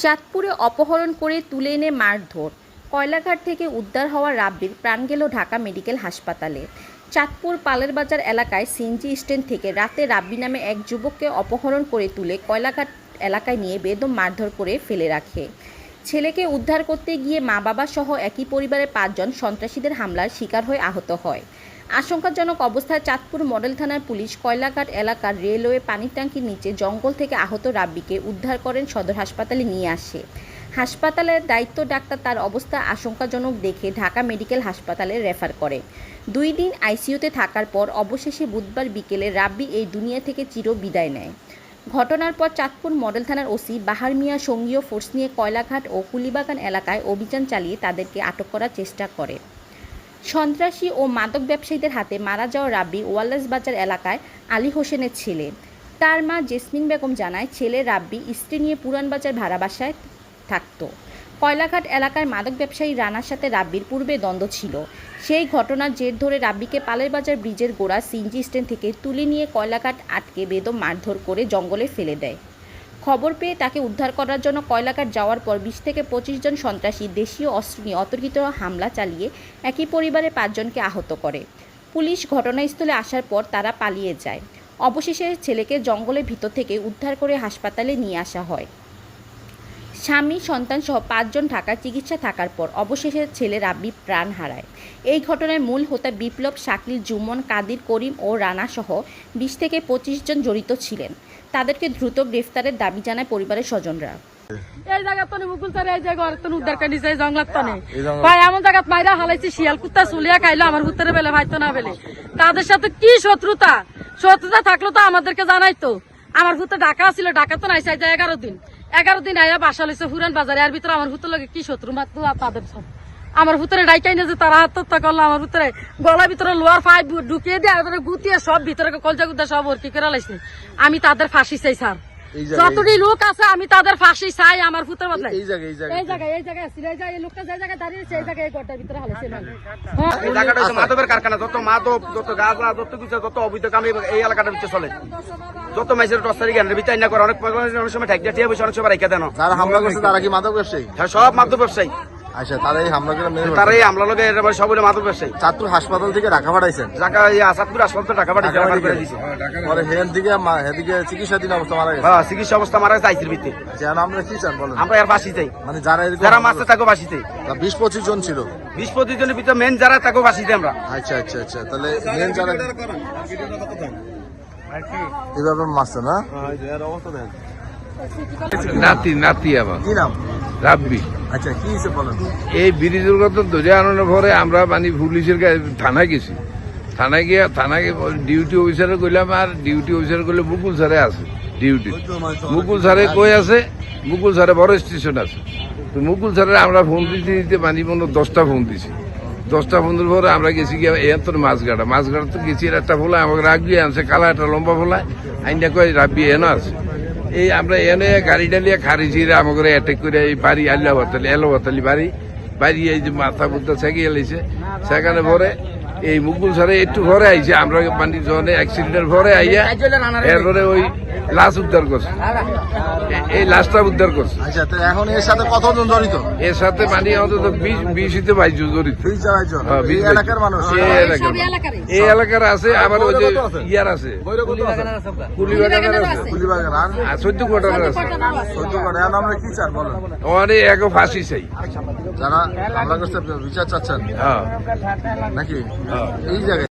চাঁদপুরে অপহরণ করে তুলে এনে মারধর। কয়লাঘাট থেকে উদ্ধার হওয়া রাব্বির প্রাণ গেল ঢাকা মেডিকেল হাসপাতালে। চাঁদপুর পালের বাজার এলাকায় সিএনজি স্ট্যান্ড থেকে রাতে রাব্বি নামে এক যুবককে অপহরণ করে তুলে কয়লাঘাট এলাকায় নিয়ে বেদম মারধর করে ফেলে রাখে। ছেলেকে উদ্ধার করতে গিয়ে মা বাবা সহ একই পরিবারের 5 জন সন্ত্রাসীদের হামলার শিকার হয়ে আহত হয়। আশঙ্কাজনক অবস্থায় চাঁদপুর মডেল থানার পুলিশ কয়লাঘাট এলাকার রেলওয়ে পানির ট্যাঙ্কির নিচে জঙ্গল থেকে আহত রাব্বিকে উদ্ধার করেন সদর হাসপাতালে নিয়ে আসে। হাসপাতালের দায়িত্ব ডাক্তার তার অবস্থা আশঙ্কাজনক দেখে ঢাকা মেডিকেল হাসপাতালে রেফার করে। 2 দিন আইসিইউতে থাকার পর অবশেষে বুধবার বিকেলে রাব্বি এই দুনিয়া থেকে চির বিদায় নেয়। ঘটনার পর চাঁদপুর মডেল থানার ওসি বাহার মিয়া সঙ্গীয় ফোর্স নিয়ে কয়লাঘাট ও কুলিবাগান এলাকায় অভিযান চালিয়ে তাদেরকে আটক করার চেষ্টা করে। সন্ত্রাসী ও মাদক ব্যবসায়ীদের হাতে মারা যাওয়া রাব্বি ওয়াল্লাস বাজার এলাকায় আলী হোসেনের ছেলে। তার মা জেসমিন বেগম জানায়, ছেলে রাব্বি স্ত্রী নিয়ে পুরান বাজার ভাড়া বাসায় থাকত। কয়লাঘাট এলাকার মাদক ব্যবসায়ী রানার সাথে রাব্বির পূর্বে দ্বন্দ্ব ছিল। সেই ঘটনার জের ধরে রাব্বিকে পালের বাজার ব্রিজের গোড়া সিএনজি স্ট্যান্ড থেকে তুলে নিয়ে কয়লাঘাট আটকে বেদম মারধর করে জঙ্গলে ফেলে দেয়। খবর পেয়ে তাকে উদ্ধার করার জন্য কয়লাঘাট যাওয়ার পর 20 থেকে 25 জন সন্ত্রাসী দেশীয় অস্ত্র নিয়ে অতর্কিত হামলা চালিয়ে একই পরিবারের 5 জনকে আহত করে। পুলিশ ঘটনাস্থলে আসার পর তারা পালিয়ে যায়। অবশেষে ছেলেকে জঙ্গলের ভিতর থেকে উদ্ধার করে হাসপাতালে নিয়ে আসা হয়। স্বামী সন্তান সহ 5 জন ঢাকায় চিকিৎসা থাকার পর অবশেষে ছেলে রাব্বি প্রাণ হারায়। এই ঘটনায় মূল হোতা বিপ্লব, শাকিল, জুমন, কাদির, করিম ও রানা সহ 20 থেকে 25 জন জড়িত ছিলেন। তাদেরকে দ্রুত গ্রেফতারের দাবি জানায় পরিবারের স্বজনরা। এই জায়গা তো মুকুল স্যার এই জায়গা আর তো উদ্ধার করে নিছে জঙ্গলাত তো নেই ভাই, এমন জায়গা মাইরা হালাইছি শিয়াল কুত্তা চুলিয়া খাইলো আমার ভূতের বেলে ভাইতো না বেলে। তাদের সাথে কি শত্রুতা থাকলো তো আমাদেরকে জানাইতো। আমার ভূতে ঢাকা ছিল, ঢাকা তো নাইছে 11 দিন আয়া বাসা লইছে পুরান বাজারে। আর ভিতরে আমার ভূতের লগে কি শত্রু মাত্র তাদের সব আমার ভূতরে ডাইকাই না যে তারা আত্মহত্যা করলো। আমার ভূতরে গলার ভিতরে লোয়ার পাইপ ঢুকিয়ে দিয়ে গুতিয়ে সব ভিতরে কলজা গুদা সব ভর্তি করে লাইছে। আমি তাদের ফাঁসি চাই স্যার, যতটি লোক আছে আমি তাদের ফাঁসি চাই। আমার ভূতের বদলে এই জায়গায় ছিল, এই লোকটা যে জায়গায় দাঁড়িয়েছে এই জায়গায় এই ঘরটার ভিতরে হালাইছে। এই জায়গাটা হচ্ছে মাদকের কারখানা। যত মাদক, যত গাঁজা, যত কিছু, যত অবৈধ কাম এই এলাকাটার ভিতরে চলে। যত মাইসের টসারি জ্ঞানের বিচার না করে অনেক সময় ঠেক দিয়ে বসে অনেক সময় রেখে দেন। যারা হামলা করছে তারা কি মাদক ব্যবসায়ী? হ্যাঁ, সব মাদক ব্যবসায়ী। আচ্ছা, তারাই হামলা করে তারাই হামলা লোক সব মাদক ব্যবসায়ী। চাঁদপুর হাসপাতাল থেকে ঢাকা পাঠাইছেন? চাঁদপুর হাসপাতাল ঢাকা পাঠিয়েছে। চিকিৎসা দিন অবস্থা মারা গেছে। হ্যাঁ, চিকিৎসা অবস্থা মারা গেছে আইসির ভিত্তি। আমরা কি চান বলেন? আমরা এর বাসি চাই, মানে যারা মারছে তাকে বাসিতে। 20-25 জন ছিল। 20-25 জনের ভিতরে মেন যারা তাকে বাসিতে আমরা। আচ্ছা, তাহলে মেন যারা এভাবে মারছে না? নাতি আমার কি নাম? রাব্বি। আচ্ছা, কি হয়েছে বলেন? এই ব্রিজের কথা ধরে আনানোর পরে আমরা মানে পুলিশের থানায় গেছি। থানায় গিয়ে ডিউটি অফিসারে কইলাম, আর ডিউটি অফিসার কইলে মুকুল স্যারে আছে ডিউটি। মুকুল স্যারে কই আছে? মুকুল স্যারে বড় স্টেশন আছে। তো মুকুল স্যারের আমরা ফোন দিতে মানে 10টা ফোন দিছি। 10টা ফোন দেওয়ার পরে আমরা গেছি গিয়ে তোর মাছগাড়া তো গেছি। একটা ফোলায় আমাকে রাগ দিয়ে আনছে, কালা একটা লম্বা ফোলায় আইনটা কয় রাব্বি এনে আছে। এই আমরা এনে গাড়িটা নিয়ে খারিজি আমাকে অ্যাটাক করে এই বাড়ি এলোবাতালি বাড়ি এই যে মাথা বুদ্ধা ছেঁকে এলাইছে। সেখানে পরে এই মুকুল স্যারে একটু ঘরে আইছে। আমরা মানে জনে অ্যাক্সিডেন্টের ঘরে আইয়া এরপরে ওই লাশ উদ্ধার করছে, এই লাশটা উদ্ধার করছে। আচ্ছা, তো এখন এর সাথে কতজন জড়িত? এর সাথে মানে অন্তত 20-22 জন জড়িত। এই এলাকার মানুষ? এই এলাকার আছে, আবার ওই যে ইয়ার আছে, কুলিবাগানের আছে, 14 কোটার আছে। আমরা কি চান বলেন? অনেক এক ফাঁসি চাই যারা হামলা করছে, বিচার চাচ্ছেন হ্যাঁ নাকি? এই জায়গায়